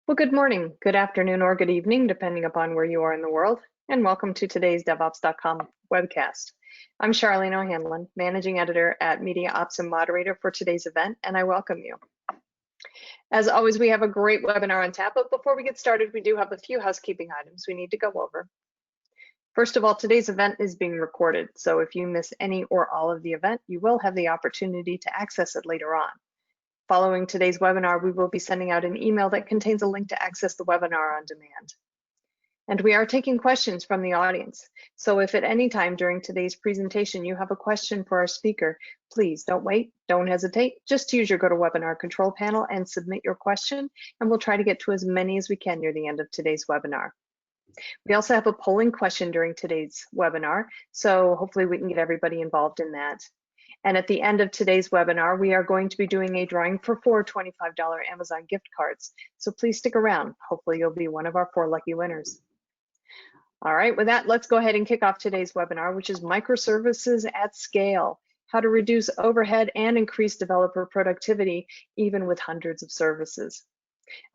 Well, good morning, good afternoon, or good evening, depending upon where you are in the world, and welcome to today's DevOps.com webcast. I'm Charlene O'Hanlon, Managing Editor at Media Ops and Moderator for today's event, and I welcome you. As always, we have a great webinar on tap, but before we get started, we do have a few housekeeping items we need to go over. First of all, today's event is being recorded, so if you miss any or all of the event, you will have the opportunity to access it later on. Following today's webinar, we will be sending out an email that contains a link to access the webinar on demand. And we are taking questions from the audience. So if at any time during today's presentation you have a question for our speaker, please don't wait, don't hesitate. Just use your GoToWebinar control panel and submit your question, and we'll try to get to as many as we can near the end of today's webinar. We also have a polling question during today's webinar, so hopefully we can get everybody involved in that. And at the end of today's webinar, we are going to be doing a drawing for 4 $25 Amazon gift cards. So please stick around. Hopefully you'll be one of our 4 lucky winners. All right, with that, let's go ahead and kick off today's webinar, which is Microservices at Scale, how to reduce overhead and increase developer productivity, even with hundreds of services.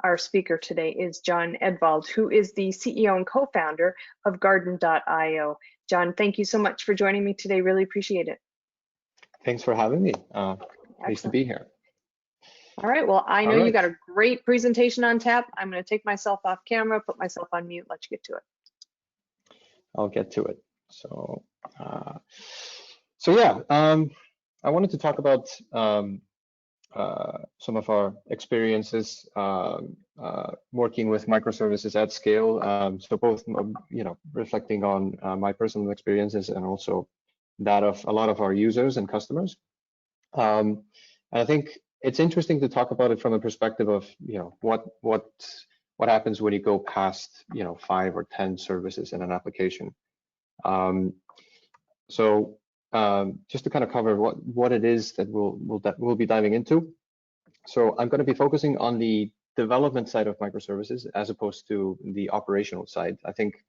Our speaker today is John Edvald, who is the CEO and co-founder of Garden.io. John, thank you so much for joining me today. Really appreciate it. Thanks for having me. Pleased to be here. All right, well, I know you got a great presentation on tap. I'm going to take myself off camera, put myself on mute, let you get to it. I'll get to it. So yeah, I wanted to talk about some of our experiences working with microservices at scale. So both, reflecting on my personal experiences and also that of a lot of our users and customers. And I think it's interesting to talk about it from a perspective of, what happens when you go past, 5 or 10 services in an application. So just to kind of cover what it is that we'll be diving into. So I'm going to be focusing on the development side of microservices as opposed to the operational side. I think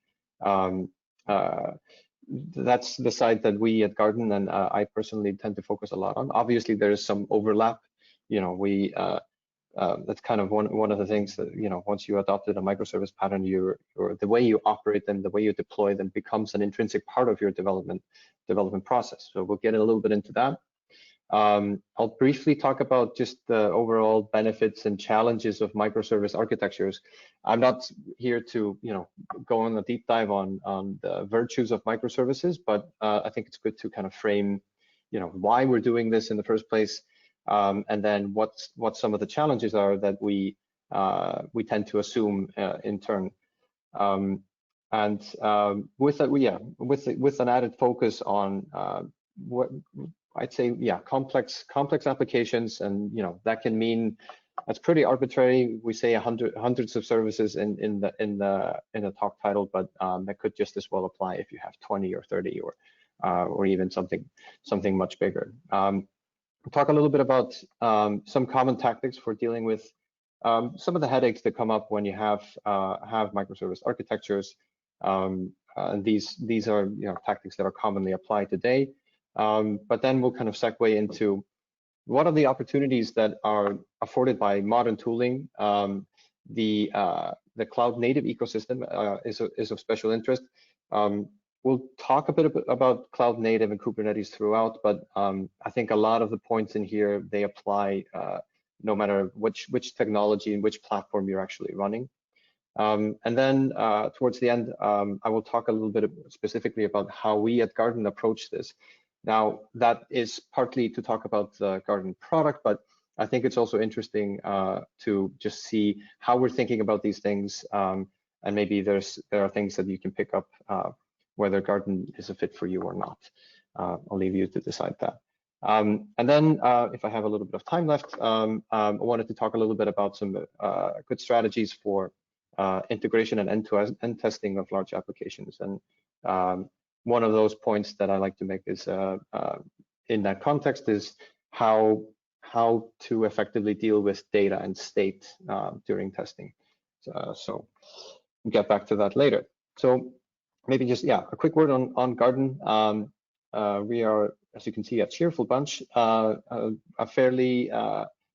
that's the side that we at Garden and I personally tend to focus a lot on. Obviously, there is some overlap. That's kind of one of the things that, once you adopted a microservice pattern, the way you operate them, the way you deploy them becomes an intrinsic part of your development process. So we'll get a little bit into that. I'll briefly talk about just the overall benefits and challenges of microservice architectures. I'm not here to, go on a deep dive on the virtues of microservices, but I think it's good to kind of frame, why we're doing this in the first place, and then what some of the challenges are that we tend to assume in turn. And with that, with an added focus on what I'd say, complex applications, and that can mean, that's pretty arbitrary. We say hundreds of services in the talk title, but that could just as well apply if you have 20 or 30 or even something much bigger. We'll talk a little bit about some common tactics for dealing with some of the headaches that come up when you have microservice architectures. And these are tactics that are commonly applied today. But then we'll kind of segue into what are the opportunities that are afforded by modern tooling. The cloud native ecosystem is of special interest. We'll talk a bit about cloud native and Kubernetes throughout, but I think a lot of the points in here, they apply no matter which technology and which platform you're actually running. And then towards the end, I will talk a little bit specifically about how we at Garden approach this. Now, that is partly to talk about the Garden product, but I think it's also interesting to just see how we're thinking about these things, and maybe there are things that you can pick up whether Garden is a fit for you or not. I'll leave you to decide that. And then if I have a little bit of time left, I wanted to talk a little bit about some good strategies for integration and end-to-end testing of large applications. And one of those points that I like to make is in that context is how to effectively deal with data and state during testing. So we'll get back to that later. So maybe just, a quick word on Garden. We are, as you can see, a cheerful bunch, a fairly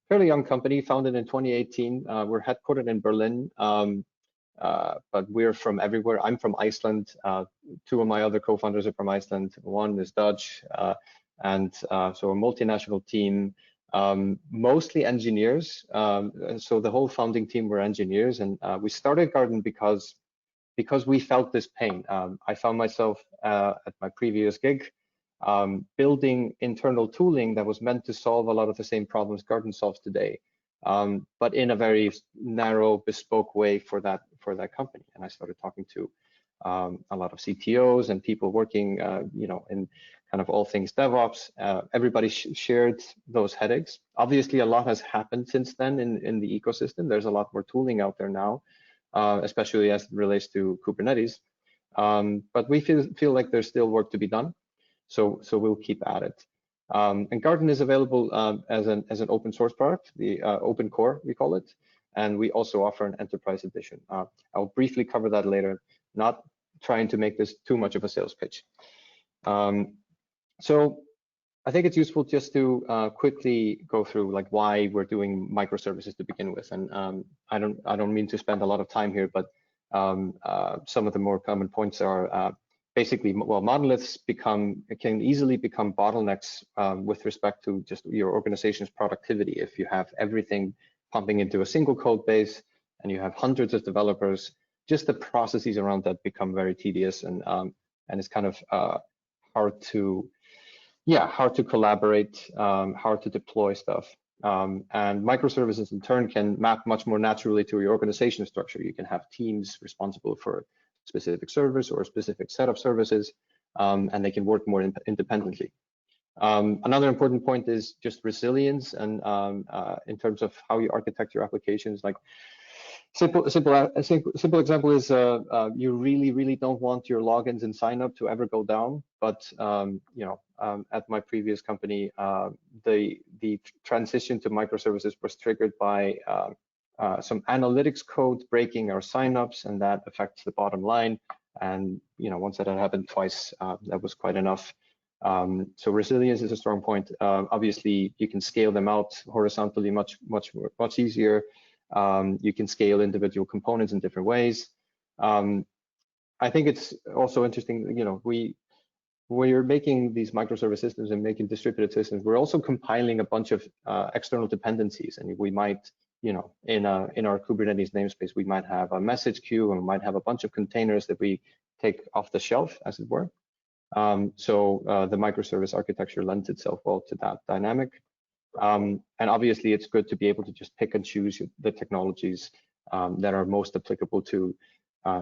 fairly young company, founded in 2018. We're headquartered in Berlin, but we're from everywhere. I'm from Iceland. Two of my other co-founders are from Iceland. One is Dutch, and so a multinational team, mostly engineers. So the whole founding team were engineers, and we started Garden because we felt this pain. I found myself at my previous gig building internal tooling that was meant to solve a lot of the same problems Garden solves today, but in a very narrow, bespoke way for that company. And I started talking to a lot of CTOs and people working, in kind of all things DevOps. Everybody shared those headaches. Obviously, a lot has happened since then in the ecosystem. There's a lot more tooling out there now, especially as it relates to Kubernetes. But we feel like there's still work to be done. So we'll keep at it. And Garden is available as an open source product, the open core, we call it. And we also offer an enterprise edition. I'll briefly cover that later, not trying to make this too much of a sales pitch. So I think it's useful just to quickly go through like why we're doing microservices to begin with. And I don't mean to spend a lot of time here, but some of the more common points are basically, well, monoliths can easily become bottlenecks with respect to just your organization's productivity. If you have everything pumping into a single code base and you have hundreds of developers, just the processes around that become very tedious, and it's kind of hard to collaborate, hard to deploy stuff. And microservices in turn can map much more naturally to your organization structure. You can have teams responsible for specific service or a specific set of services, and they can work more independently. Another important point is just resilience, and in terms of how you architect your applications. Like simple example is you really don't want your logins and sign up to ever go down, but at my previous company, the transition to microservices was triggered by some analytics code breaking our signups, and that affects the bottom line. And once that had happened twice, that was quite enough. So resilience is a strong point. Obviously, you can scale them out horizontally much easier. You can scale individual components in different ways. I think it's also interesting, when you're making these microservice systems and making distributed systems, we're also compiling a bunch of external dependencies, and we might, in our Kubernetes namespace, we might have a message queue, and we might have a bunch of containers that we take off the shelf, as it were. So the microservice architecture lends itself well to that dynamic. And obviously, it's good to be able to just pick and choose the technologies that are most applicable to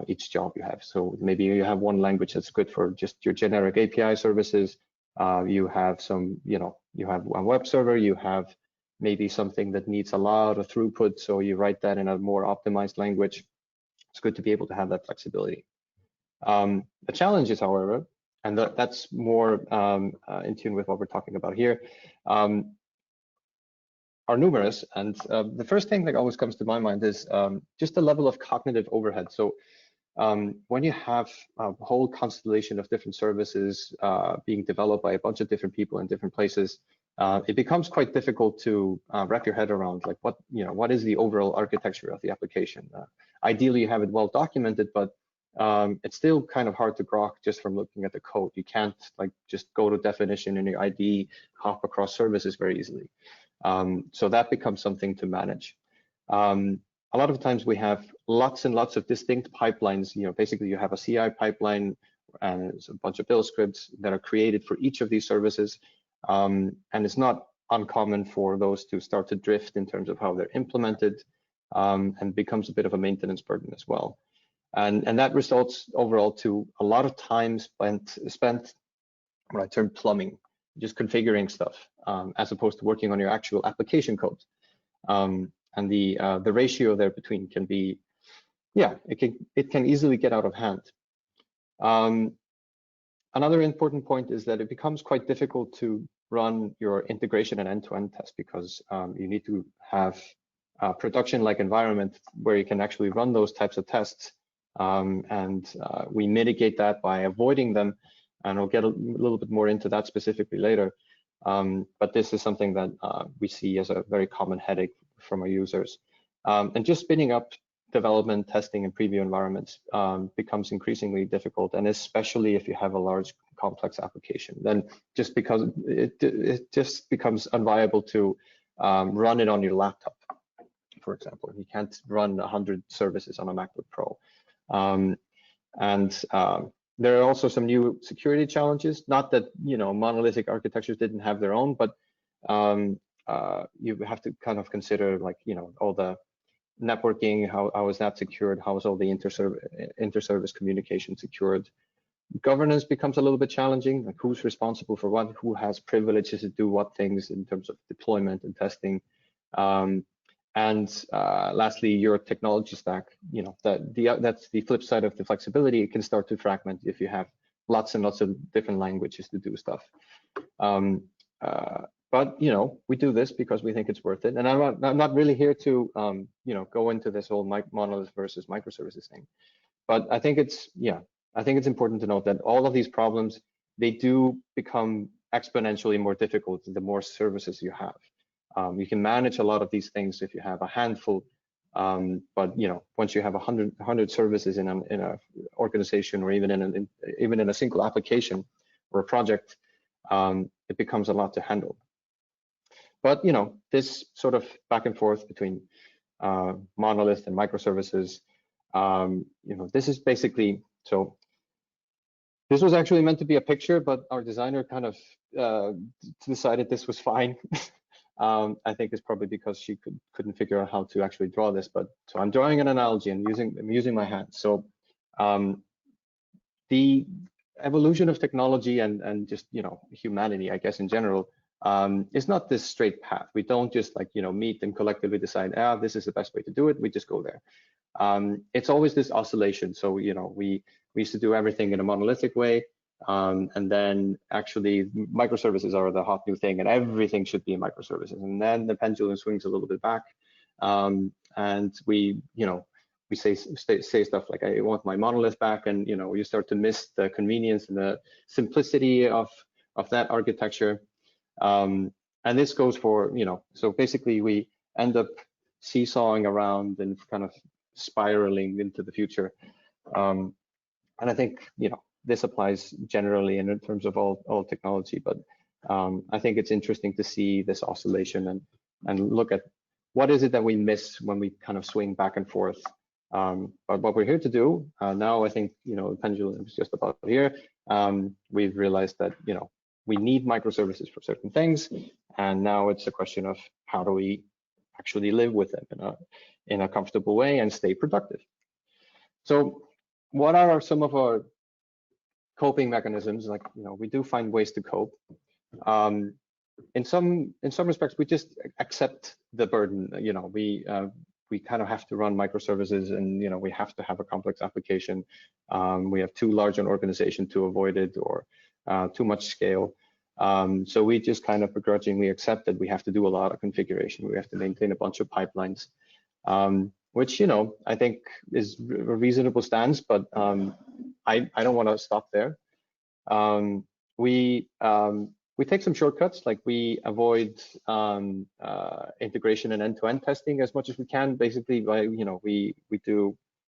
each job you have. So maybe you have one language that's good for just your generic API services. You have you have one web server. You have maybe something that needs a lot of throughput, so you write that in a more optimized language. It's good to be able to have that flexibility. The challenge is, however, and that's more in tune with what we're talking about here, are numerous. And the first thing that always comes to my mind is just the level of cognitive overhead. So when you have a whole constellation of different services being developed by a bunch of different people in different places, it becomes quite difficult to wrap your head around, like what is the overall architecture of the application. Ideally, you have it well documented, but it's still kind of hard to grok just from looking at the code. You can't just go to definition in your IDE, hop across services very easily. So that becomes something to manage. A lot of times we have lots and lots of distinct pipelines. Basically you have a CI pipeline and it's a bunch of build scripts that are created for each of these services. And it's not uncommon for those to start to drift in terms of how they're implemented, and becomes a bit of a maintenance burden as well. And that results overall to a lot of time spent what I term plumbing, just configuring stuff, as opposed to working on your actual application code. And the ratio there between can be, it can easily get out of hand. Another important point is that it becomes quite difficult to run your integration and end-to-end test, because you need to have a production-like environment where you can actually run those types of tests. And we mitigate that by avoiding them, and I'll get a little bit more into that specifically later. But this is something that we see as a very common headache from our users. And just spinning up development, testing, and preview environments becomes increasingly difficult, and especially if you have a large, complex application, then just because it just becomes unviable to run it on your laptop, for example. You can't run 100 services on a MacBook Pro. There are also some new security challenges. Not that monolithic architectures didn't have their own, but you have to kind of consider, like, all the networking, how is that secured? How is all the inter-service communication secured? Governance becomes a little bit challenging, like who's responsible for what, who has privileges to do what things in terms of deployment and testing. Lastly, your technology stack, that's the flip side of the flexibility. It can start to fragment if you have lots and lots of different languages to do stuff. But we do this because we think it's worth it. And I'm not really here to go into this whole monolith versus microservices thing. But I think it's important to note that all of these problems, they do become exponentially more difficult the more services you have. You can manage a lot of these things if you have a handful, but once you have 100 services in an organization, or even in a single application or a project, it becomes a lot to handle. But this sort of back and forth between monolith and microservices, this is basically, so this was actually meant to be a picture, but our designer kind of decided this was fine. I think it's probably because she couldn't figure out how to actually draw this, but so I'm drawing an analogy and I'm using my hands. So the evolution of technology and just humanity, I guess, in general, is not this straight path. We don't just meet and collectively decide, this is the best way to do it. We just go there. It's always this oscillation. So we used to do everything in a monolithic way. And then actually microservices are the hot new thing, and everything should be in microservices. And then the pendulum swings a little bit back, and we say stuff like, I want my monolith back, and you start to miss the convenience and the simplicity of that architecture. And this goes for so basically we end up seesawing around and kind of spiraling into the future. And I think this applies generally in terms of all technology, but I think it's interesting to see this oscillation and look at what is it that we miss when we kind of swing back and forth. But what we're here to do now, I think the pendulum is just about here. We've realized that we need microservices for certain things, and now it's a question of how do we actually live with them in a comfortable way and stay productive. So what are some of our coping mechanisms? Like, we do find ways to cope. In some respects, we just accept the burden. We kind of have to run microservices, and we have to have a complex application. We have too large an organization to avoid it, or too much scale. So we just kind of begrudgingly accept that we have to do a lot of configuration. We have to maintain a bunch of pipelines, which I think is a reasonable stance, but I don't want to stop there. We take some shortcuts, like we avoid integration and end-to-end testing as much as we can. Basically, by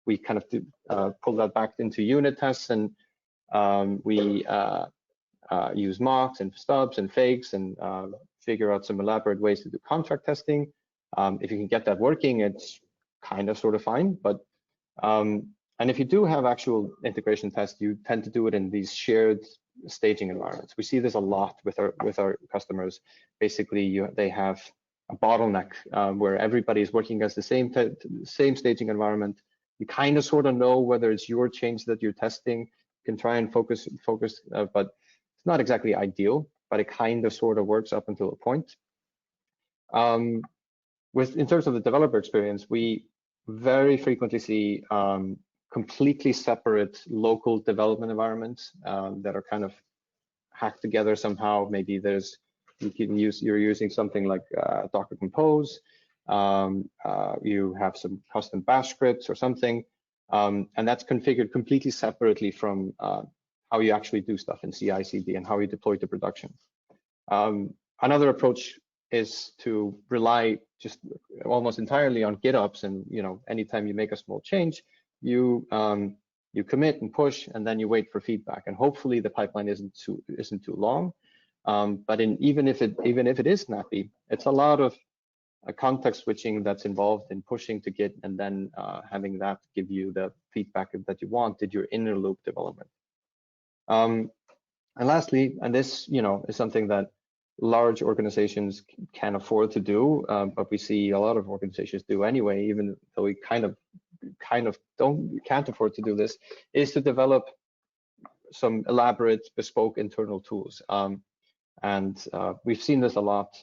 we kind of pull that back into unit tests, and we use mocks and stubs and fakes, and figure out some elaborate ways to do contract testing. If you can get that working, it's kind of sort of fine, but and if you do have actual integration tests, you tend to do it in these shared staging environments. We see this a lot with our customers. Basically, they have a bottleneck where everybody is working as the same staging environment. You kind of sort of know whether it's your change that you're testing. You can try and focus, but it's not exactly ideal. But it kind of sort of works up until a point. In terms of the developer experience, we very frequently see completely separate local development environments that are kind of hacked together somehow. Maybe you're using something like Docker Compose. You have some custom bash scripts or something, and that's configured completely separately from how you actually do stuff in CI/CD and how you deploy to production. Another approach is to rely just almost entirely on GitOps, and anytime you make a small change, you commit and push, and then you wait for feedback, and hopefully the pipeline isn't too long. But even if it is snappy, it's a lot of context switching that's involved in pushing to Git and then having that give you the feedback that you want, did your inner loop development. And lastly, and this is something that large organizations can afford to do, but we see a lot of organizations do anyway, even though we kind of can't afford to do this, is to develop some elaborate bespoke internal tools. And we've seen this a lot.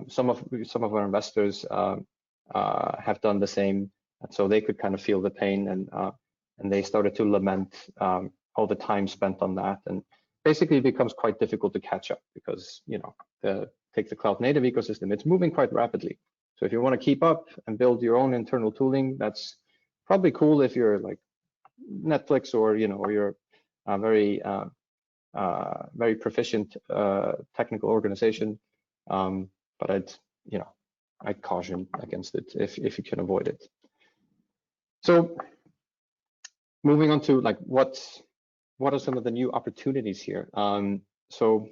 Some of our investors have done the same, so they could kind of feel the pain, and they started to lament all the time spent on that, and basically it becomes quite difficult to catch up because take the cloud native ecosystem, it's moving quite rapidly. So if you want to keep up and build your own internal tooling, that's probably cool if you're like Netflix or or you're very proficient technical organization, but I'd caution against it if you can avoid it. So moving on to like what are some of the new opportunities here? So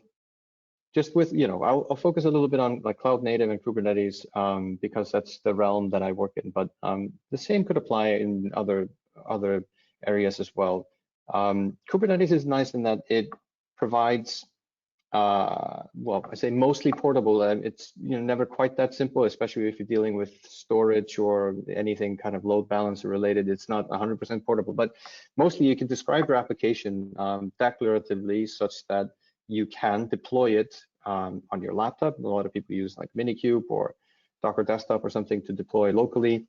just with I'll focus a little bit on like cloud native and Kubernetes because that's the realm that I work in, but the same could apply in other areas as well. Kubernetes is nice in that it provides well, I say mostly portable, and it's never quite that simple, especially if you're dealing with storage or anything kind of load balancer related. It's not 100% portable, but mostly you can describe your application declaratively such that you can deploy it on your laptop. A lot of people use like Minikube or Docker Desktop or something to deploy locally.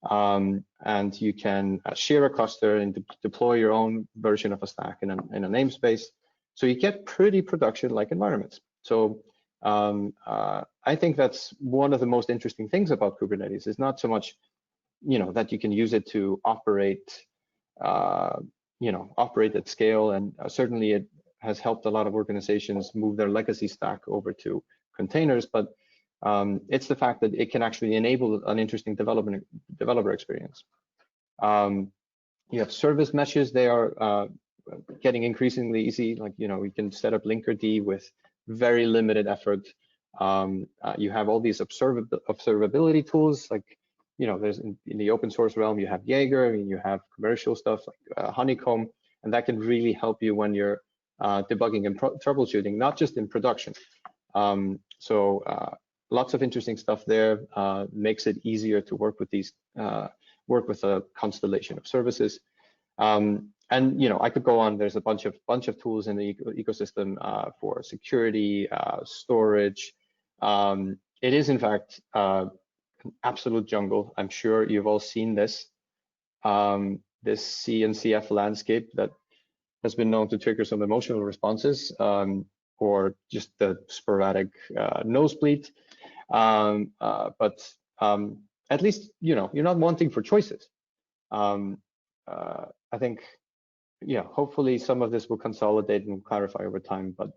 And you can share a cluster and deploy your own version of a stack in a namespace. So you get pretty production-like environments. So I think that's one of the most interesting things about Kubernetes. Is not so much, that you can use it to operate, operate at scale, and certainly it has helped a lot of organizations move their legacy stack over to containers. But it's the fact that it can actually enable an interesting developer experience. You have service meshes. They are getting increasingly easy. Like, we can set up Linkerd with very limited effort. You have all these observability tools, like, there's in the open source realm, you have Jaeger, and you have commercial stuff like Honeycomb, and that can really help you when you're debugging and troubleshooting, not just in production. So lots of interesting stuff there. Makes it easier to work with these, work with a constellation of services. And I could go on. There's a bunch of tools in the ecosystem for security, storage. It is in fact an absolute jungle. I'm sure you've all seen this CNCF landscape that has been known to trigger some emotional responses or just the sporadic nosebleed. But at least you're not wanting for choices. I think, hopefully some of this will consolidate and clarify over time, but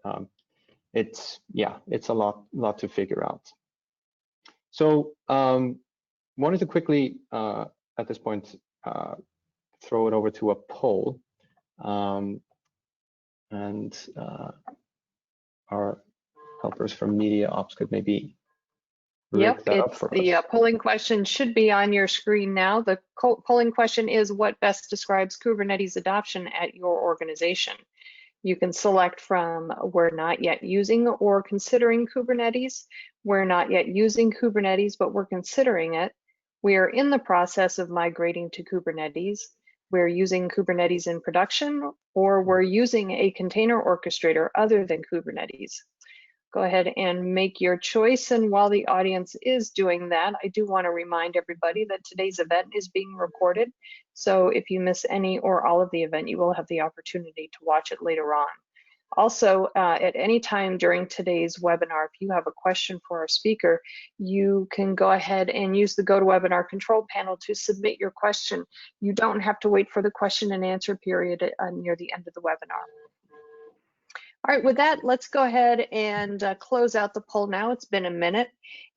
it's a lot to figure out. So wanted to quickly at this point throw it over to a poll, and our helpers from Media Ops could maybe Yep, the polling question should be on your screen now. The polling question is, what best describes Kubernetes adoption at your organization? You can select from we're not yet using or considering Kubernetes, we're not yet using Kubernetes, but we're considering it, we are in the process of migrating to Kubernetes, we're using Kubernetes in production, or we're using a container orchestrator other than Kubernetes. Go ahead and make your choice. And while the audience is doing that, I do want to remind everybody that today's event is being recorded. So if you miss any or all of the event, you will have the opportunity to watch it later on. Also, at any time during today's webinar, if you have a question for our speaker, you can go ahead and use the GoToWebinar control panel to submit your question. You don't have to wait for the question and answer period near the end of the webinar. All right, with that, let's go ahead and close out the poll now. It's been a minute,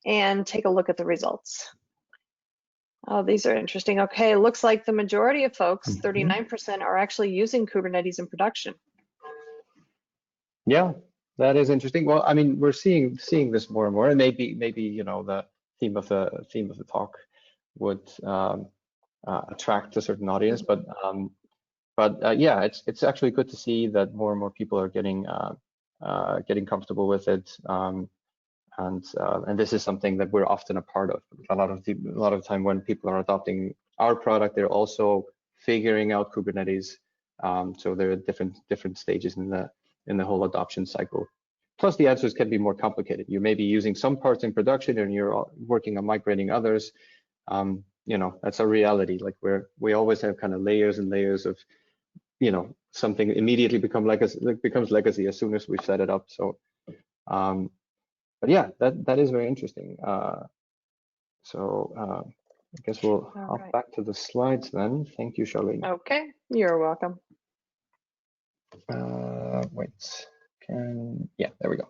and take a look at the results. Oh, these are interesting. Okay, looks like the majority of folks, 39%, are actually using Kubernetes in production. Yeah, that is interesting. Well, I mean, we're seeing this more and more, and maybe the theme of the talk would attract a certain audience, but yeah, it's actually good to see that more and more people are getting comfortable with it, and this is something that we're often a part of. A lot of the time when people are adopting our product, they're also figuring out Kubernetes. So there are different stages in the whole adoption cycle. Plus, the answers can be more complicated. You may be using some parts in production, and you're working on migrating others. That's a reality. Like we always have kind of layers and layers of, something immediately becomes legacy as soon as we set it up. So, but yeah, that is very interesting. So I guess we'll hop back to the slides then. Thank you, Charlene. Okay, you're welcome. Wait, yeah, there we go.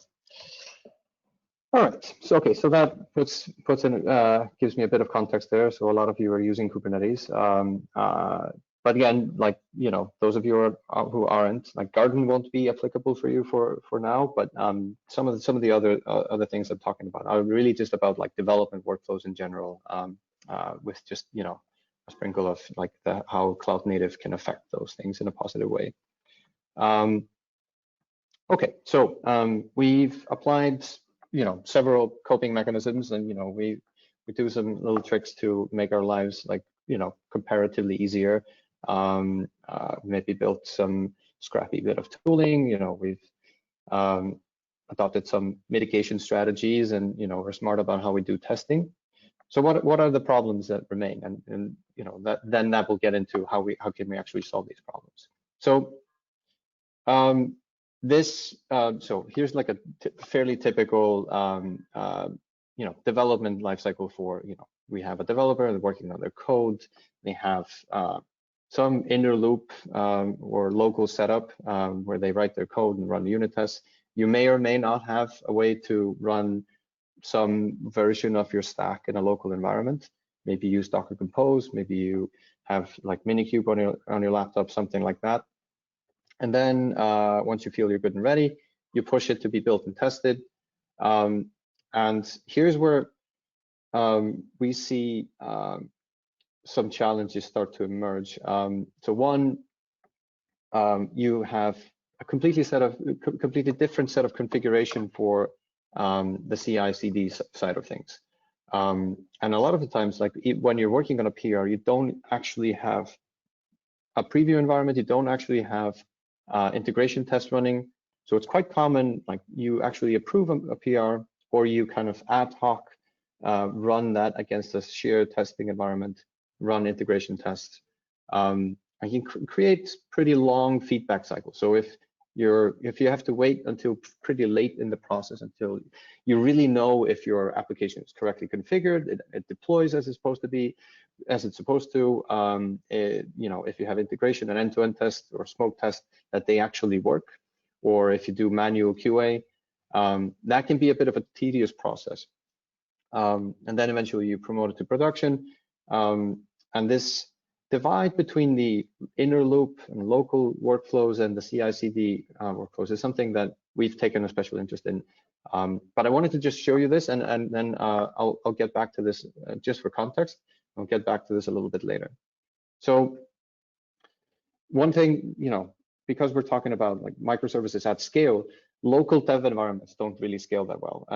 All right, so okay, so that puts in gives me a bit of context there. So a lot of you are using Kubernetes, but again, like those of you who aren't, like Garden won't be applicable for you for now. But some of the other things I'm talking about are really just about like development workflows in general, with just a sprinkle of like how cloud native can affect those things in a positive way. Okay, so we've applied several coping mechanisms, and we do some little tricks to make our lives like comparatively easier. Maybe built some scrappy bit of tooling. We've adopted some mitigation strategies, and we're smart about how we do testing. So what are the problems that remain, and that will get into how can we actually solve these problems. So so here's like a fairly typical development lifecycle for we have a developer working on their code. They have some inner loop or local setup where they write their code and run unit tests. You may or may not have a way to run some version of your stack in a local environment. Maybe use Docker Compose. Maybe you have like Minikube on your laptop, something like that. And then once you feel you're good and ready, you push it to be built and tested. And here's where we see some challenges start to emerge. So one, you have a completely different set of configuration for the CI/CD side of things. And a lot of the times, like when you're working on a PR, you don't actually have a preview environment. You don't actually have integration test running. So it's quite common, like you actually approve a PR, or you kind of ad hoc run that against a shared testing environment, run integration tests, and you can create pretty long feedback cycles. So if you have to wait until pretty late in the process until you really know if your application is correctly configured, it deploys as it's supposed to be, if you have integration and end-to-end test or smoke test, that they actually work, or if you do manual QA, that can be a bit of a tedious process. And then eventually you promote it to production. And this divide between the inner loop and local workflows and the CI/CD workflows is something that we've taken a special interest in. But I wanted to just show you this, and then I'll get back to this just for context. I'll get back to this a little bit later. So one thing, because we're talking about like microservices at scale, local dev environments don't really scale that well.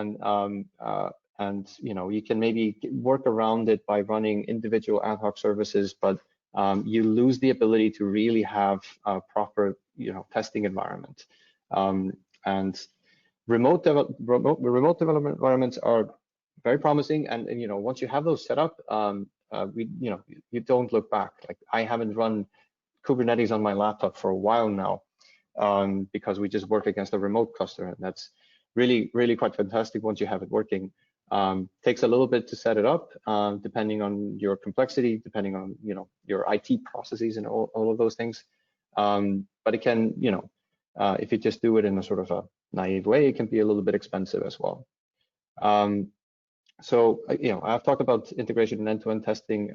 And you can maybe work around it by running individual ad hoc services, but you lose the ability to really have a proper testing environment. And remote development environments are very promising, and once you have those set up, you don't look back. Like I haven't run Kubernetes on my laptop for a while now, because we just work against a remote cluster, and that's really quite fantastic once you have it working. Takes a little bit to set it up, depending on your complexity, depending on your IT processes and all of those things. But it can if you just do it in a sort of a naive way, it can be a little bit expensive as well. So, I've talked about integration and end-to-end testing.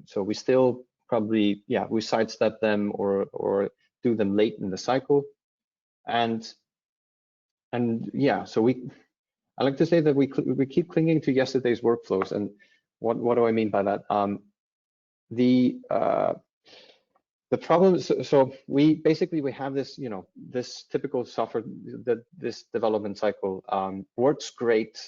So we still probably, we sidestep them or do them late in the cycle. And so I like to say that we keep clinging to yesterday's workflows. And what do I mean by that? The problem is, so we have this, this typical software, this development cycle works great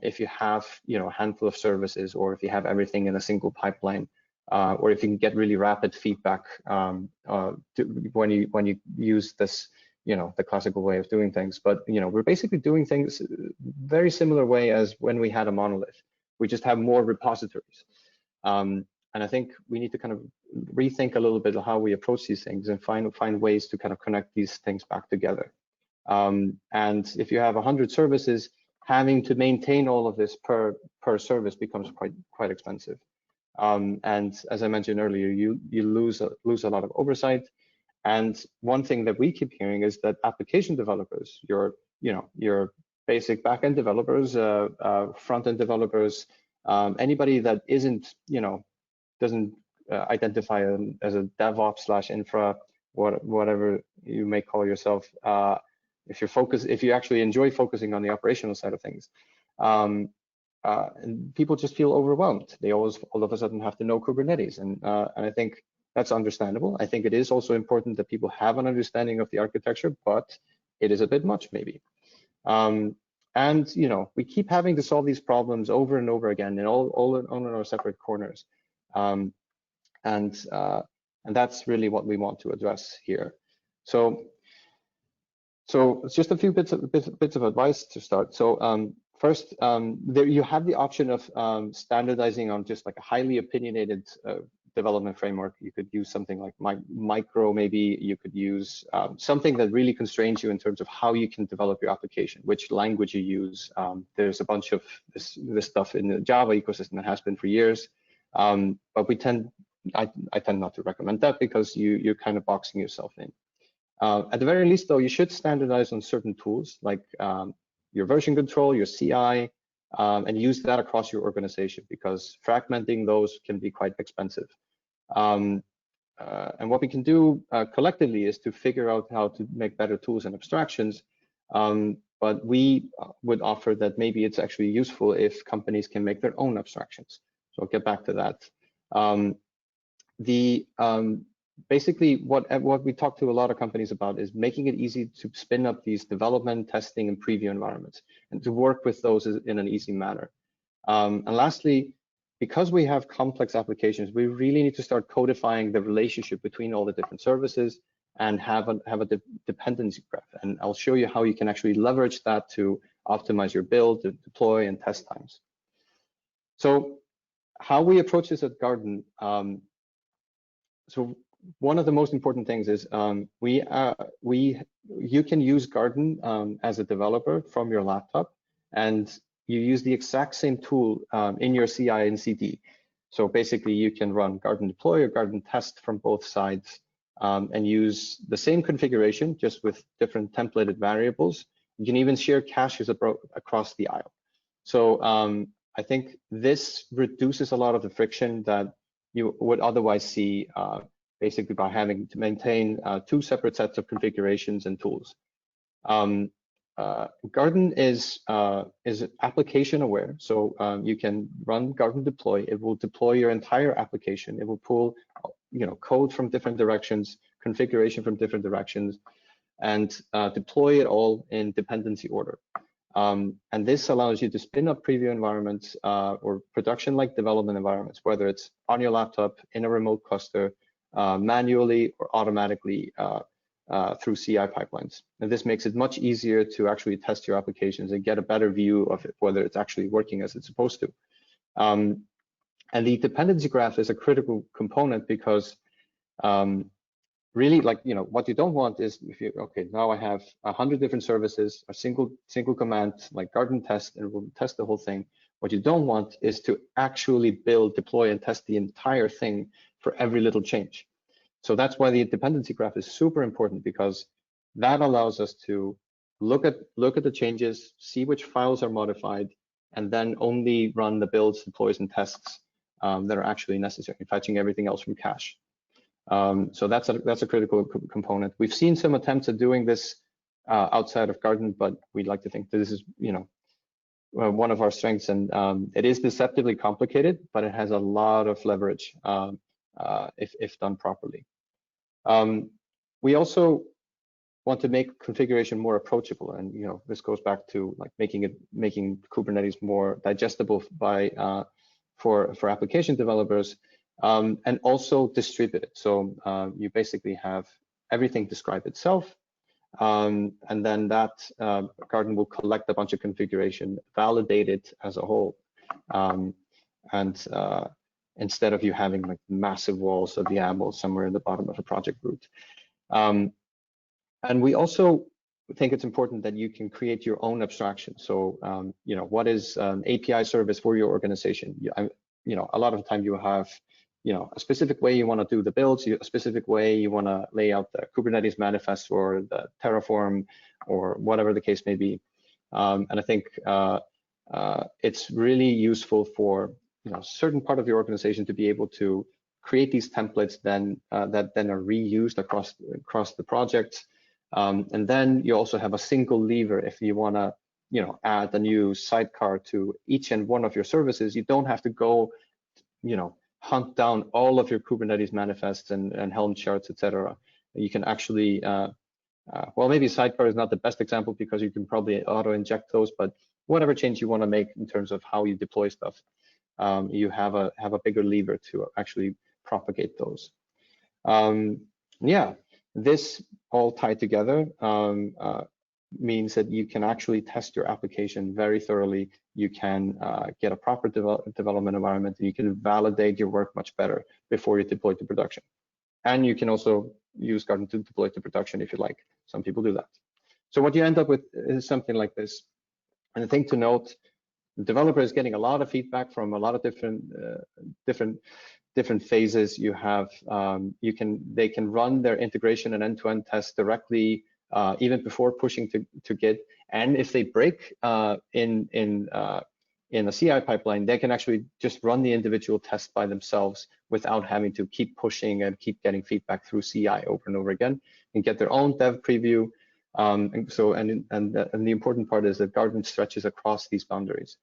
if you have, a handful of services, or if you have everything in a single pipeline, or if you can get really rapid feedback when you use this, the classical way of doing things. But, we're basically doing things very similar way as when we had a monolith. We just have more repositories. And I think we need to kind of rethink a little bit of how we approach these things and find ways to kind of connect these things back together. And if you have 100 services, having to maintain all of this per service becomes quite expensive. And as I mentioned earlier, you lose a lot of oversight. And one thing that we keep hearing is that application developers, your basic backend developers, front-end developers, anybody that isn't, doesn't identify as a DevOps / infra, whatever you may call yourself. If you actually enjoy focusing on the operational side of things, and people just feel overwhelmed. They all of a sudden have to know Kubernetes, and I think that's understandable. I think it is also important that people have an understanding of the architecture, but it is a bit much maybe. And we keep having to solve these problems over and over again, and all in our separate corners. And that's really what we want to address here. So it's just a few bits of advice to start. So first, there you have the option of standardizing on just like a highly opinionated development framework. You could use something like Micro, maybe. You could use something that really constrains you in terms of how you can develop your application, which language you use. There's a bunch of this stuff in the Java ecosystem that has been for years. But I tend not to recommend that, because you're kind of boxing yourself in. At the very least, though, you should standardize on certain tools like your version control, your CI, and use that across your organization, because fragmenting those can be quite expensive. And what we can do collectively is to figure out how to make better tools and abstractions. But we would offer that maybe it's actually useful if companies can make their own abstractions. So I'll get back to that. Basically, what we talk to a lot of companies about is making it easy to spin up these development, testing, and preview environments, and to work with those in an easy manner. And lastly, because we have complex applications, we really need to start codifying the relationship between all the different services and have a dependency graph. And I'll show you how you can actually leverage that to optimize your build, to deploy, and test times. So how we approach this at Garden. So one of the most important things is you can use Garden as a developer from your laptop, and you use the exact same tool in your CI and CD. So basically, you can run Garden deploy or Garden test from both sides, and use the same configuration, just with different templated variables. You can even share caches across the aisle. So I think this reduces a lot of the friction that you would otherwise see basically by having to maintain two separate sets of configurations and tools. Garden is application aware, so you can run Garden deploy. It will deploy your entire application. It will pull code from different directions, configuration from different directions, and deploy it all in dependency order. And this allows you to spin up preview environments or production-like development environments, whether it's on your laptop, in a remote cluster, manually or automatically through CI pipelines. And this makes it much easier to actually test your applications and get a better view of it, whether it's actually working as it's supposed to. And the dependency graph is a critical component, because really, what you don't want is, okay, now I have 100 different services, a single command like Garden test, and it will test the whole thing. What you don't want is to actually build, deploy, and test the entire thing for every little change. So that's why the dependency graph is super important, because That allows us to look at the changes, see which files are modified, and then only run the builds, deploys, and tests that are actually necessary, fetching everything else from cache. So that's a critical component. We've seen some attempts at doing this outside of Garden, but we'd like to think that this is, one of our strengths, and it is deceptively complicated, but it has a lot of leverage if done properly. We also want to make configuration more approachable, and this goes back to like making Kubernetes more digestible for application developers, and also distributed. So you basically have everything describe itself. And then that Garden will collect a bunch of configuration, validate it as a whole, and instead of you having like massive walls of YAML somewhere in the bottom of a project root. And we also think it's important that you can create your own abstraction. So what is an API service for your organization? A lot of the time you have a specific way you want to do the builds, a specific way you want to lay out the Kubernetes manifest or the Terraform or whatever the case may be. And I think it's really useful for a certain part of your organization to be able to create these templates that then are reused across the project. And then you also have a single lever if you want to add a new sidecar to each and one of your services. You don't have to go hunt down all of your Kubernetes manifests and Helm charts, etc. You can actually, well, maybe sidecar is not the best example because you can probably auto-inject those, but whatever change you want to make in terms of how you deploy stuff, you have a bigger lever to actually propagate those. Yeah, this all tied together means that you can actually test your application very thoroughly. You can get a proper development environment. You can validate your work much better before you deploy to production. And you can also use Garden to deploy to production if you like. Some people do that. So what you end up with is something like this. And the thing to note, the developer is getting a lot of feedback from a lot of different phases. You have they can run their integration and end-to-end tests directly even before pushing to Git. And if they break in a CI pipeline, they can actually just run the individual tests by themselves without having to keep pushing and keep getting feedback through CI over and over again, and get their own dev preview. And the important part is that Garden stretches across these boundaries.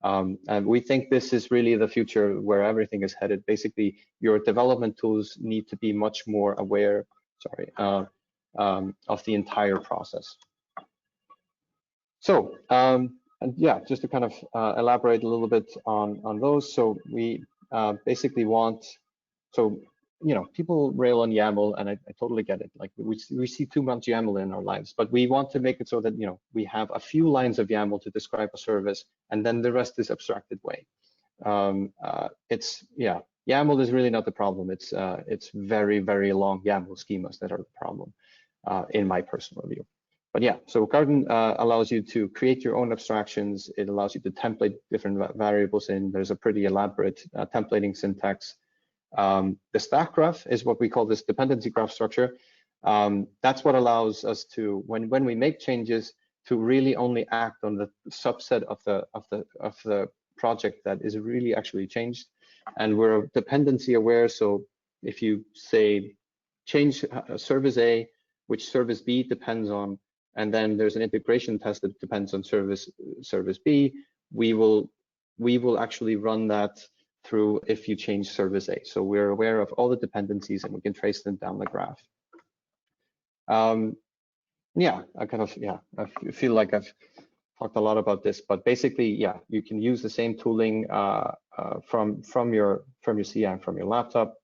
And we think this is really the future where everything is headed. Basically, your development tools need to be much more aware, of the entire process. So, and yeah, just to kind of elaborate a little bit on those. So we basically want, people rail on YAML, and I totally get it. Like we see too much YAML in our lives, but we want to make it so that we have a few lines of YAML to describe a service, and then the rest is abstracted way. YAML is really not the problem. It's very, very long YAML schemas that are the problem, in my personal view. But yeah, so Garden allows you to create your own abstractions. It allows you to template different variables in. There's a pretty elaborate templating syntax. The stack graph is what we call this dependency graph structure. That's what allows us to, when we make changes, to really only act on the subset of the project that is really actually changed. And we're dependency aware. So if you say change service A, which service B depends on, and then there's an integration test that depends on service B, we will actually run that through if you change service A. So we're aware of all the dependencies and we can trace them down the graph. Yeah, I feel like I've talked a lot about this, but basically, yeah, you can use the same tooling from your CI and from your laptop.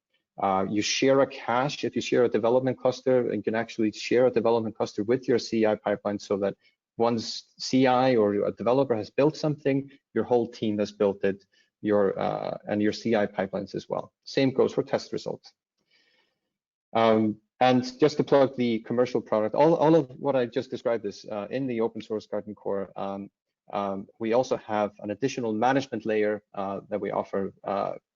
You share a cache if you share a development cluster, and you can actually share a development cluster with your CI pipeline, so that once CI or a developer has built something, your whole team has built it, and your CI pipelines as well. Same goes for test results. And just to plug the commercial product, all of what I just described is in the open source Garden core. We also have an additional management layer that we offer,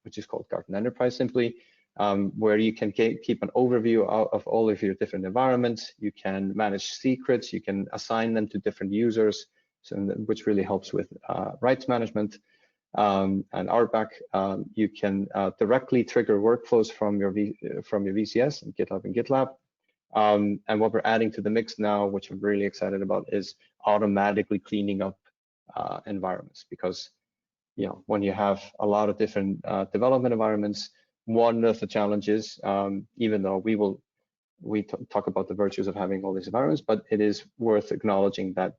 which is called Garden Enterprise simply. where you can keep an overview of all of your different environments. You can manage secrets. You can assign them to different users, so which really helps with rights management. And RBAC, you can directly trigger workflows from your VCS and GitHub and GitLab. And what we're adding to the mix now, which I'm really excited about, is automatically cleaning up environments. Because when you have a lot of different development environments, one of the challenges, even though we talk about the virtues of having all these environments, but it is worth acknowledging that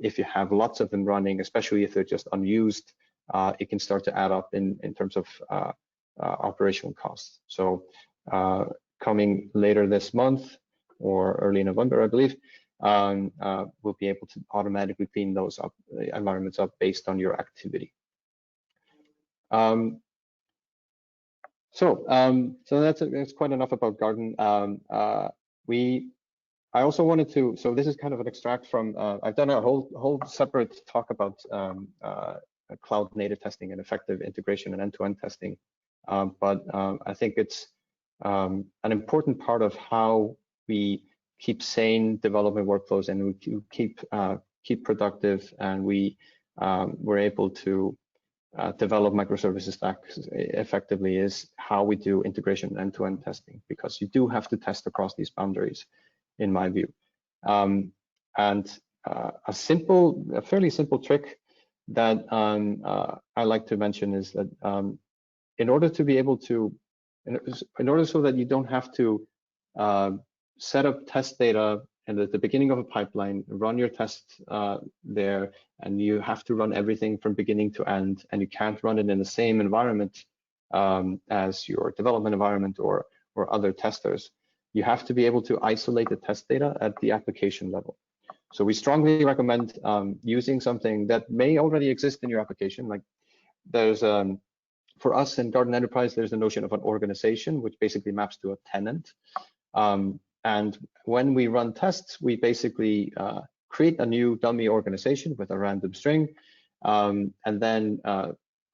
if you have lots of them running, especially if they're just unused, it can start to add up in terms of operational costs. So coming later this month or early November, I believe, we'll be able to automatically clean those environments up based on your activity. So that's quite enough about Garden. I also wanted to, so this is kind of an extract from, I've done a whole separate talk about cloud native testing and effective integration and end-to-end testing. But I think it's an important part of how we keep sane development workflows, and we keep productive, and we're able to develop microservices stacks effectively, is how we do integration and end-to-end testing, because you do have to test across these boundaries, in my view. And a fairly simple trick that I like to mention is that in order to be able to, in order so that you don't have to set up test data and at the beginning of a pipeline, run your tests there, and you have to run everything from beginning to end, and you can't run it in the same environment as your development environment or other testers. You have to be able to isolate the test data at the application level. So we strongly recommend using something that may already exist in your application. Like there's, for us in Garden Enterprise, there's the notion of an organization, which basically maps to a tenant. And when we run tests, we basically create a new dummy organization with a random string, and then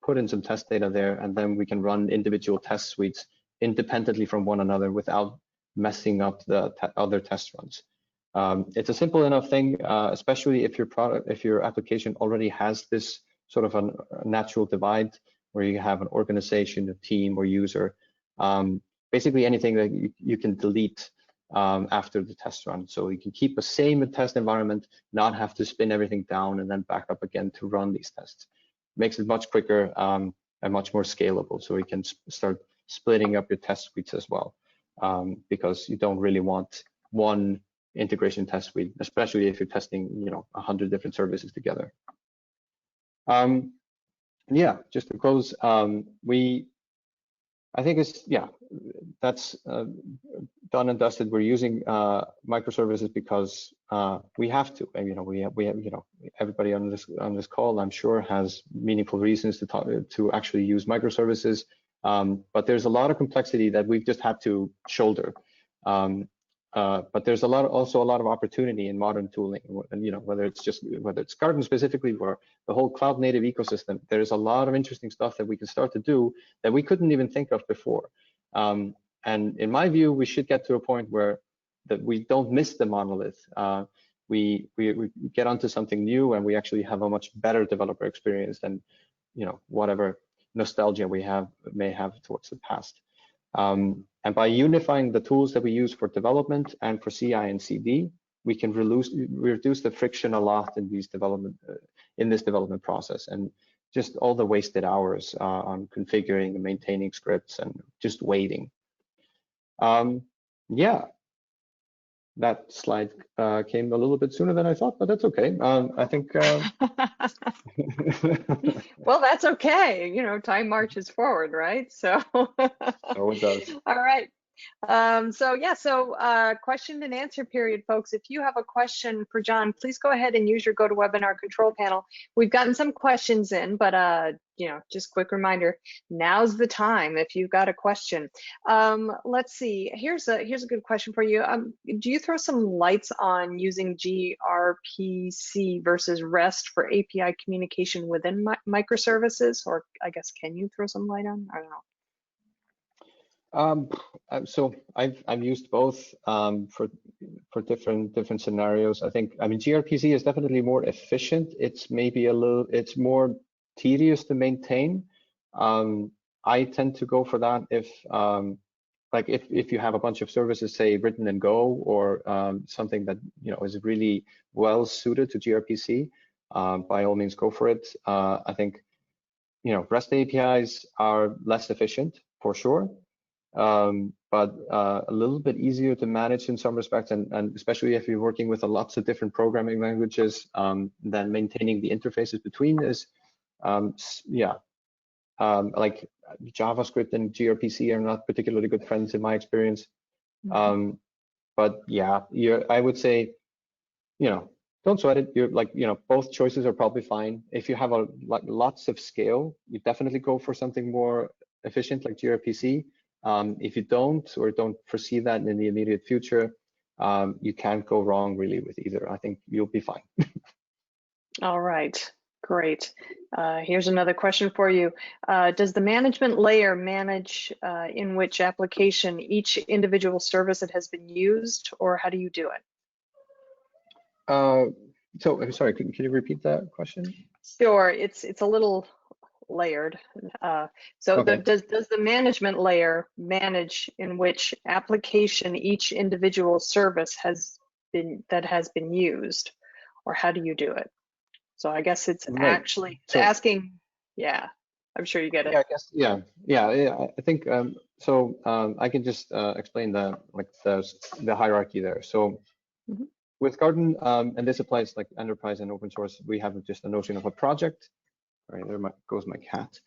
put in some test data there, and then we can run individual test suites independently from one another without messing up the other test runs. It's a simple enough thing, especially if your application already has this sort of a natural divide where you have an organization, a team, or user. Basically anything that you can delete after the test run. So you can keep the same test environment, not have to spin everything down and then back up again to run these tests. Makes it much quicker and much more scalable. So we can start splitting up your test suites as well, because you don't really want one integration test suite, especially if you're testing 100 different services together. Yeah, just to close, I think it's, yeah, that's done and dusted. We're using microservices because we have to, and we have everybody on this call, I'm sure, has meaningful reasons to actually use microservices. But there's a lot of complexity that we've just had to shoulder. But there's also a lot of opportunity in modern tooling, and whether it's Garden specifically or the whole cloud native ecosystem, there's a lot of interesting stuff that we can start to do that we couldn't even think of before. And in my view, we should get to a point where that we don't miss the monolith. We get onto something new, and we actually have a much better developer experience than whatever nostalgia we may have towards the past. And by unifying the tools that we use for development and for CI and CD, we can reduce the friction a lot in this development process, and just all the wasted hours on configuring and maintaining scripts and just waiting. Yeah, that slide came a little bit sooner than I thought, but that's okay. I think. Well, that's okay. Time marches forward, right? So. So it does. All right. So question and answer period, folks. If you have a question for John, please go ahead and use your GoToWebinar control panel. We've gotten some questions in, but just quick reminder, now's the time if you've got a question. Let's see, here's a good question for you. Do you throw some lights on using GRPC versus REST for API communication within microservices? Or I guess, can you throw some light on? I don't know. So I've used both for different scenarios. I mean gRPC is definitely more efficient. It's maybe it's more tedious to maintain. I tend to go for that if like if you have a bunch of services, say written in Go, or something that is really well suited to gRPC, by all means go for it. I think REST APIs are less efficient for sure. But a little bit easier to manage in some respects, and especially if you're working with lots of different programming languages, then maintaining the interfaces between is, like JavaScript and gRPC are not particularly good friends in my experience. But yeah, I would say, don't sweat it. You're like, both choices are probably fine. If you have lots of scale, you definitely go for something more efficient like gRPC. If you don't, or don't foresee that in the immediate future, you can't go wrong really with either. I think you'll be fine. All right, great. Here's another question for you. Does the management layer manage in which application each individual service that has been used, or how do you do it? So I'm sorry, can you repeat that question? Sure, it's a little layered. Okay. Does the management layer manage in which application each individual service has been used, or how do you do it? So I guess it's Right. actually asking. Yeah, I'm sure you get it. Yeah, I guess. Yeah. I think so. I can just explain the hierarchy there. So with Garden, and this applies like enterprise and open source, we have just a notion of a project. All right, there goes my cat.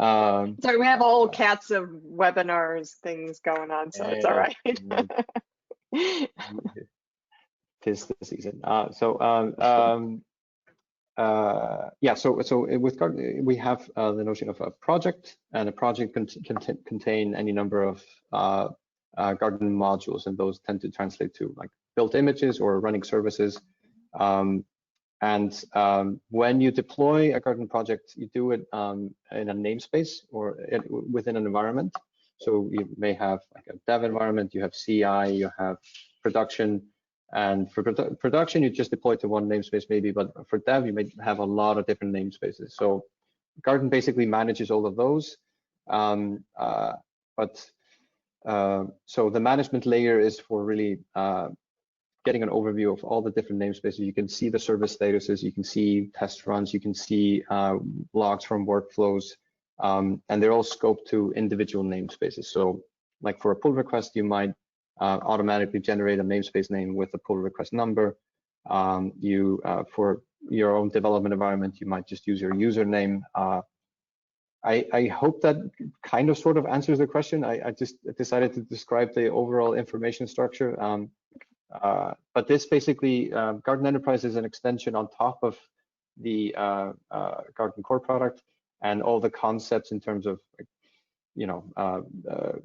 Sorry, we have all cats of webinars things going on, so it's all right. Tis the season. Yeah, so with Garden, we have the notion of a project, and a project can contain any number of Garden modules, and those tend to translate to like built images or running services. When you deploy a Garden project, you do it in a namespace or within an environment. So you may have like a dev environment, you have CI, you have production, and for production, you just deploy to one namespace maybe, but for dev, you may have a lot of different namespaces. So Garden basically manages all of those. So the management layer is for really getting an overview of all the different namespaces. You can see the service statuses, you can see test runs, you can see logs from workflows, and they're all scoped to individual namespaces. So like for a pull request, you might automatically generate a namespace name with a pull request number. For your own development environment, you might just use your username. I hope that kind of sort of answers the question. I just decided to describe the overall information structure. But this basically, Garden Enterprise is an extension on top of the Garden core product, and all the concepts in terms of,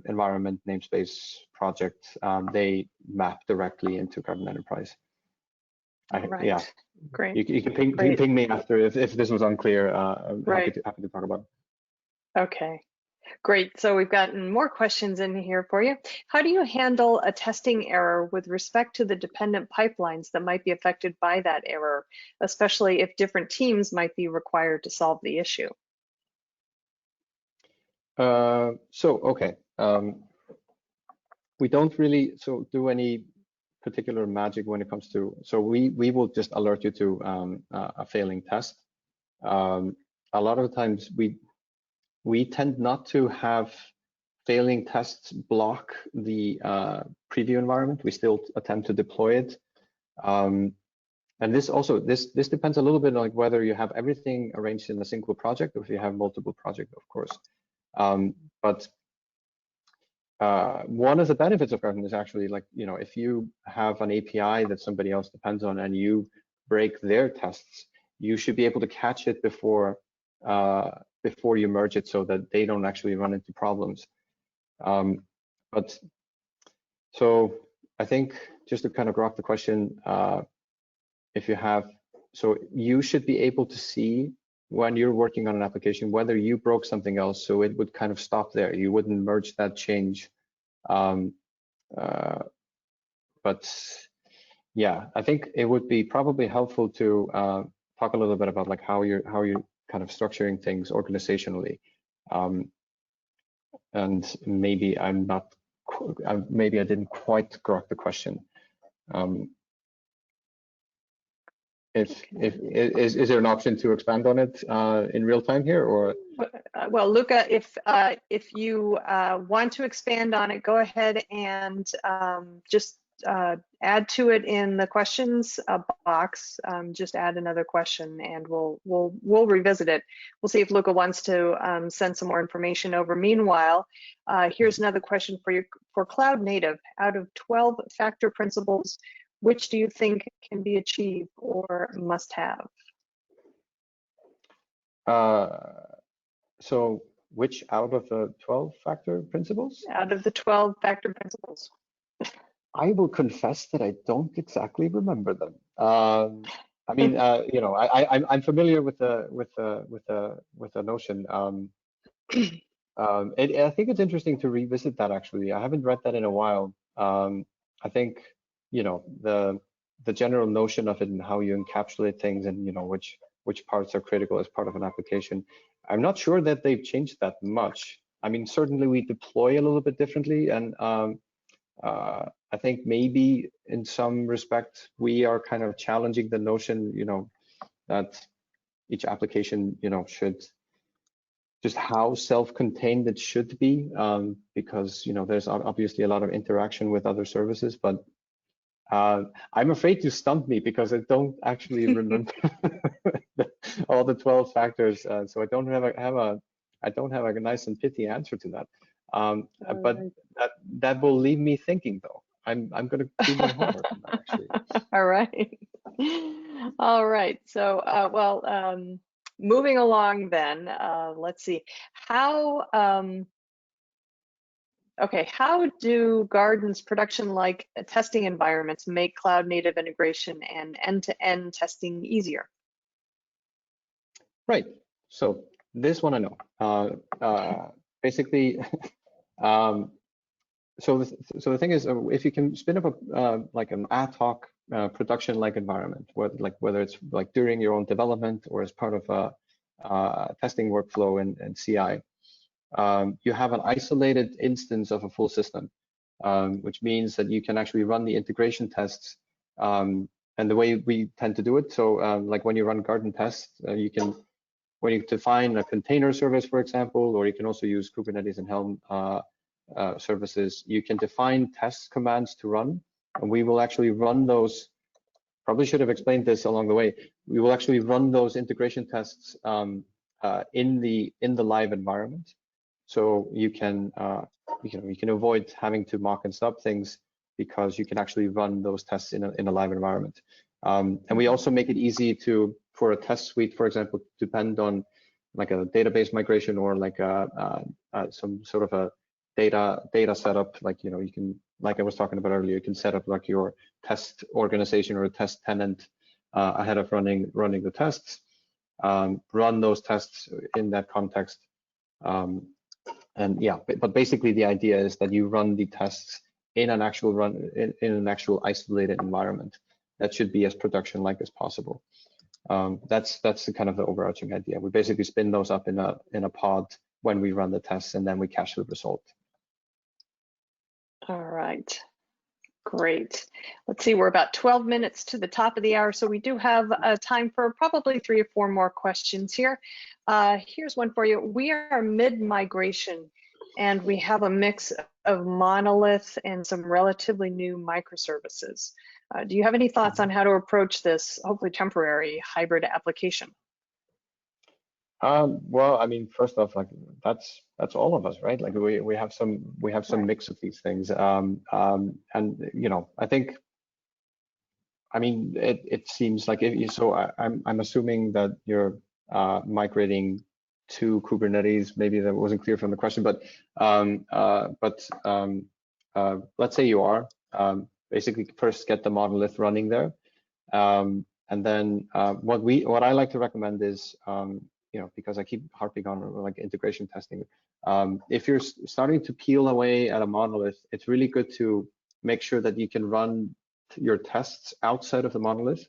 environment, namespace, project, they map directly into Garden Enterprise. Right. Yeah, great. You can ping me after if this was unclear. I'm right. happy to talk about it. Okay. Great. So we've gotten more questions in here for you. How do you handle a testing error with respect to the dependent pipelines that might be affected by that error, especially if different teams might be required to solve the issue? Okay. We don't really do any particular magic when it comes to, so we will just alert you to a failing test. A lot of the times we tend not to have failing tests block the preview environment. We still attempt to deploy it. And this depends a little bit on like whether you have everything arranged in a single project or if you have multiple projects, of course. But one of the benefits of Garden is actually like, if you have an API that somebody else depends on and you break their tests, you should be able to catch it before you merge it so that they don't actually run into problems. But so I think just to kind of grok the question, if you have, so you should be able to see when you're working on an application, whether you broke something else, so it would kind of stop there. You wouldn't merge that change. But yeah, I think it would be probably helpful to talk a little bit about like how you're kind of structuring things organizationally. And maybe maybe I didn't quite grok the question. Is there an option to expand on it in real time here, or? Well, Luca, if you want to expand on it, go ahead and just add to it in the questions box. Just add another question, and we'll revisit it. We'll see if Luca wants to send some more information over. Meanwhile, here's another question for you. For Cloud Native, out of 12 factor principles, which do you think can be achieved or must have? So which out of the 12 factor principles? Out of the 12 factor principles. I will confess that I don't exactly remember them. I mean, you know, I'm familiar with the notion. I think it's interesting to revisit that. Actually, I haven't read that in a while. I think, you know, the general notion of it and how you encapsulate things, and you know which parts are critical as part of an application. I'm not sure that they've changed that much. I mean, certainly we deploy a little bit differently, and I think maybe in some respect we are kind of challenging the notion, you know, that each application, you know, should just how self-contained it should be, because you know there's obviously a lot of interaction with other services, but I'm afraid to stump me because I don't actually remember all the 12 factors, so I don't have a nice and pithy answer to that. But that will leave me thinking, though. I'm going to do my homework on that, actually. All right. So, well, moving along then, let's see. How do Garden's production-like testing environments make cloud-native integration and end-to-end testing easier? Right. So this one I know. Basically, so the thing is, if you can spin up like an ad hoc production-like environment, whether it's like during your own development or as part of a testing workflow in CI. You have an isolated instance of a full system, which means that you can actually run the integration tests. And the way we tend to do it, so like when you run Garden tests, when you define a container service, for example, or you can also use Kubernetes and Helm services, you can define test commands to run, and we will actually run those. Probably should have explained this along the way. We will actually run those integration tests in the live environment. So you can avoid having to mock and stub things because you can actually run those tests in a live environment. And we also make it easy for a test suite, for example, depend on like a database migration or like some sort of a data setup. Like, you know, you can, like I was talking about earlier, you can set up like your test organization or a test tenant ahead of running the tests. Run those tests in that context. And yeah, but basically the idea is that you run the tests in an actual isolated environment that should be as production-like as possible. That's the kind of the overarching idea. We basically spin those up in a pod when we run the tests, and then we cache the result. All right, great. Let's see, we're about 12 minutes to the top of the hour, so we do have time for probably 3 or 4 more questions here. Here's one for you. We are mid-migration, and we have a mix of Monolith and some relatively new microservices. Do you have any thoughts on how to approach this, hopefully temporary hybrid application? Well, I mean, first off, like that's all of us, right? Like we have some mix of these things, and you know, I think, I mean, it seems like I'm assuming that you're migrating to Kubernetes. Maybe that wasn't clear from the question, but let's say you are. Basically, first get the monolith running there, and then what I like to recommend is because I keep harping on like integration testing. If you're starting to peel away at a monolith, it's really good to make sure that you can run your tests outside of the monolith.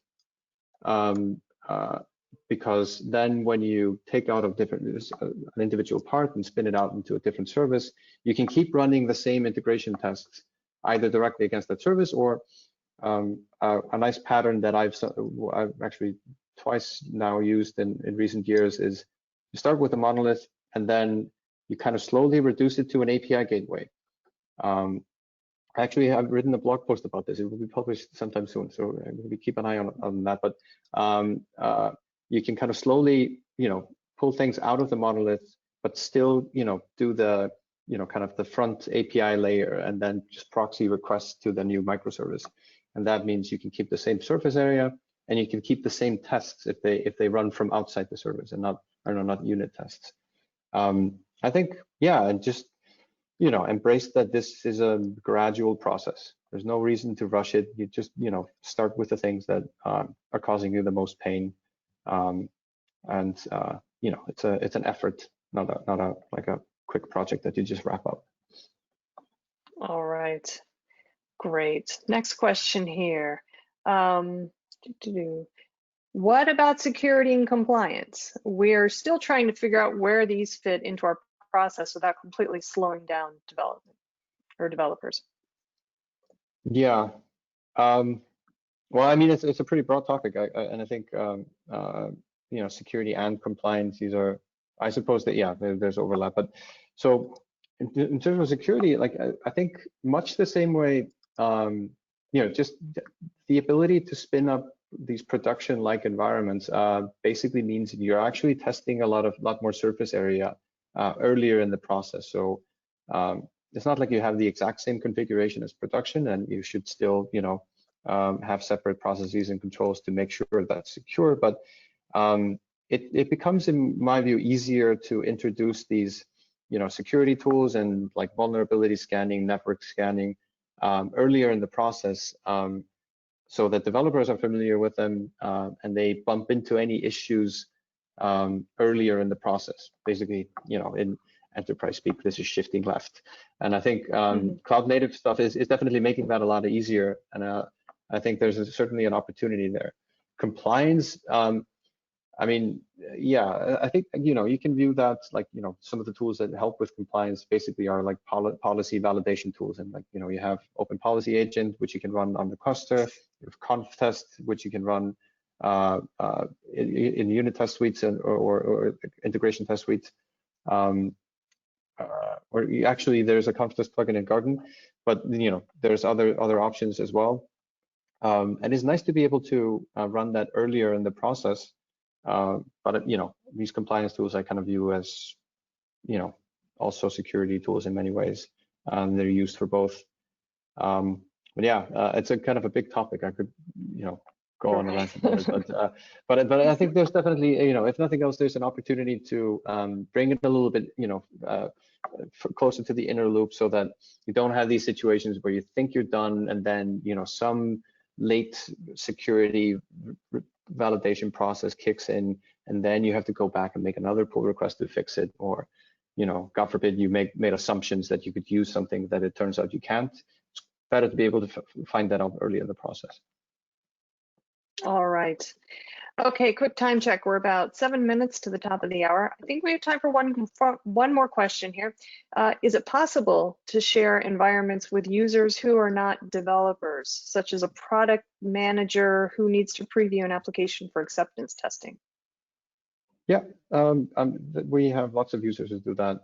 Because then when you take out of an individual part and spin it out into a different service, you can keep running the same integration tests either directly against that service, or a nice pattern that I've actually twice now used in recent years is you start with a monolith and then you kind of slowly reduce it to an API gateway. Actually, I've written a blog post about this. It will be published sometime soon, so maybe keep an eye on that. But you can kind of slowly, pull things out of the monolith, but still, do the, kind of the front API layer and then just proxy requests to the new microservice. And that means you can keep the same surface area and you can keep the same tests if they run from outside the service and not unit tests. I think, yeah, and just, embrace that this is a gradual process. There's no reason to rush it. You just, start with the things that are causing you the most pain. It's an effort, not a like a quick project that you just wrap up. All right, great. Next question here. What about security and compliance? We're still trying to figure out where these fit into our process without completely slowing down development or developers. Yeah. Well, I mean, it's a pretty broad topic, and I think security and compliance, these are, I suppose that, yeah, there's overlap. But so in terms of security, like I think much the same way, just the ability to spin up these production-like environments basically means you're actually testing a lot more surface area earlier in the process. So it's not like you have the exact same configuration as production, and you should still, have separate processes and controls to make sure that's secure. But it becomes, in my view, easier to introduce these, security tools and like vulnerability scanning, network scanning earlier in the process, so that developers are familiar with them and they bump into any issues earlier in the process. Basically, in enterprise speak, this is shifting left. And I think cloud native stuff is definitely making that a lot easier. And I think there's certainly an opportunity there. Compliance, I mean, yeah, I think, you can view that like, some of the tools that help with compliance basically are like policy validation tools. And like, you have open policy agent, which you can run on the cluster. You have conf test, which you can run in unit test suites or integration test suites. Or actually, there's a conf test plugin in Garden, but there's other options as well. And it's nice to be able to run that earlier in the process. But these compliance tools I kind of view as, also security tools in many ways. They're used for both. But yeah, it's a kind of a big topic. I could, go on and rant about it. But I think there's definitely, if nothing else, there's an opportunity to bring it a little bit, closer to the inner loop, so that you don't have these situations where you think you're done and then, some late security validation process kicks in, and then you have to go back and make another pull request to fix it, or God forbid you made assumptions that you could use something that it turns out you can't. It's better to be able to find that out early in the process. All right. Okay, quick time check. We're about 7 minutes to the top of the hour. I think we have time for one more question here. Is it possible to share environments with users who are not developers, such as a product manager who needs to preview an application for acceptance testing? Yeah, we have lots of users who do that.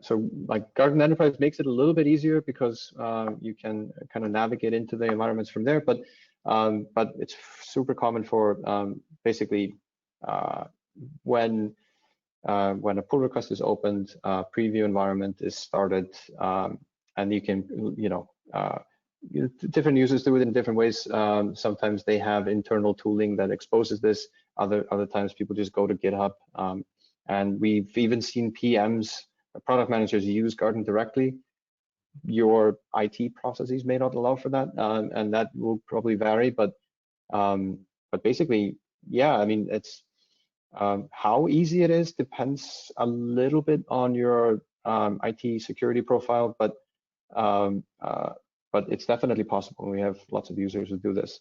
So like Garden Enterprise makes it a little bit easier because you can kind of navigate into the environments from there, but it's super common for basically when a pull request is opened, preview environment is started, and you can, different users do it in different ways. Sometimes they have internal tooling that exposes this. Other times people just go to GitHub, and we've even seen PMs, product managers, use Garden directly. Your IT processes may not allow for that, and that will probably vary. But basically, yeah, I mean, it's How easy it is depends a little bit on your IT security profile, but it's definitely possible. We have lots of users who do this.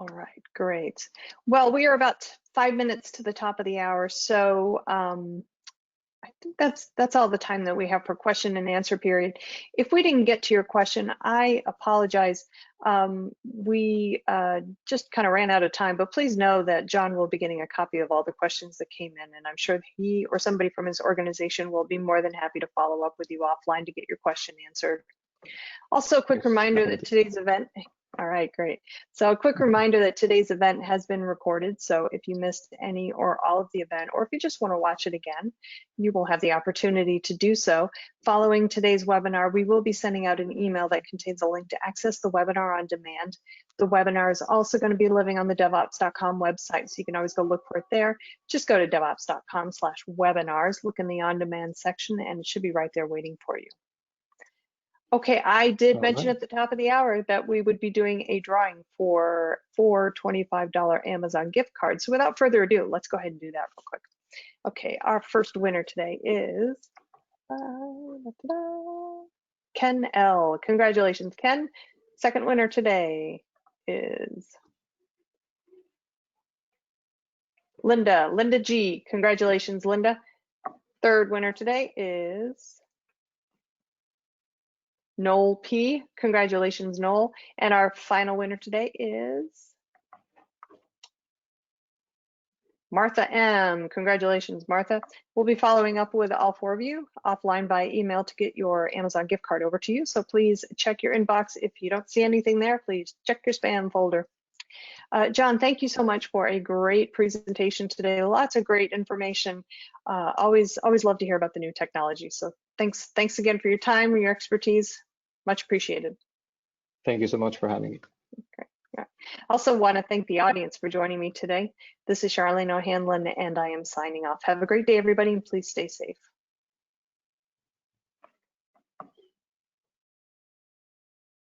All right, great. Well, we are about 5 minutes to the top of the hour, so I think that's all the time that we have for question and answer period. If we didn't get to your question, I apologize. We just kind of ran out of time, but please know that John will be getting a copy of all the questions that came in, and I'm sure he or somebody from his organization will be more than happy to follow up with you offline to get your question answered. Also, a quick reminder that today's event, all right, great. So a quick reminder that today's event has been recorded. So if you missed any or all of the event, or if you just want to watch it again, you will have the opportunity to do so. Following today's webinar, we will be sending out an email that contains a link to access the webinar on demand. The webinar is also going to be living on the devops.com website, so you can always go look for it there. Just go to devops.com/webinars, look in the on-demand section, and it should be right there waiting for you. Okay, I did mention at the top of the hour that we would be doing a drawing for 4 $25 Amazon gift cards. So without further ado, let's go ahead and do that real quick. Okay, our first winner today is Ken L. Congratulations, Ken. Second winner today is Linda G. Congratulations, Linda. Third winner today is Noel P. Congratulations, Noel. And our final winner today is Martha M. Congratulations, Martha. We'll be following up with all 4 of you offline by email to get your Amazon gift card over to you. So please check your inbox. If you don't see anything there, please check your spam folder. John, thank you so much for a great presentation today. Lots of great information. Always love to hear about the new technology. So thanks again for your time and your expertise. Much appreciated. Thank you so much for having me. Okay. Yeah. Also want to thank the audience for joining me today. This is Charlene O'Hanlon, and I am signing off. Have a great day, everybody, and please stay safe.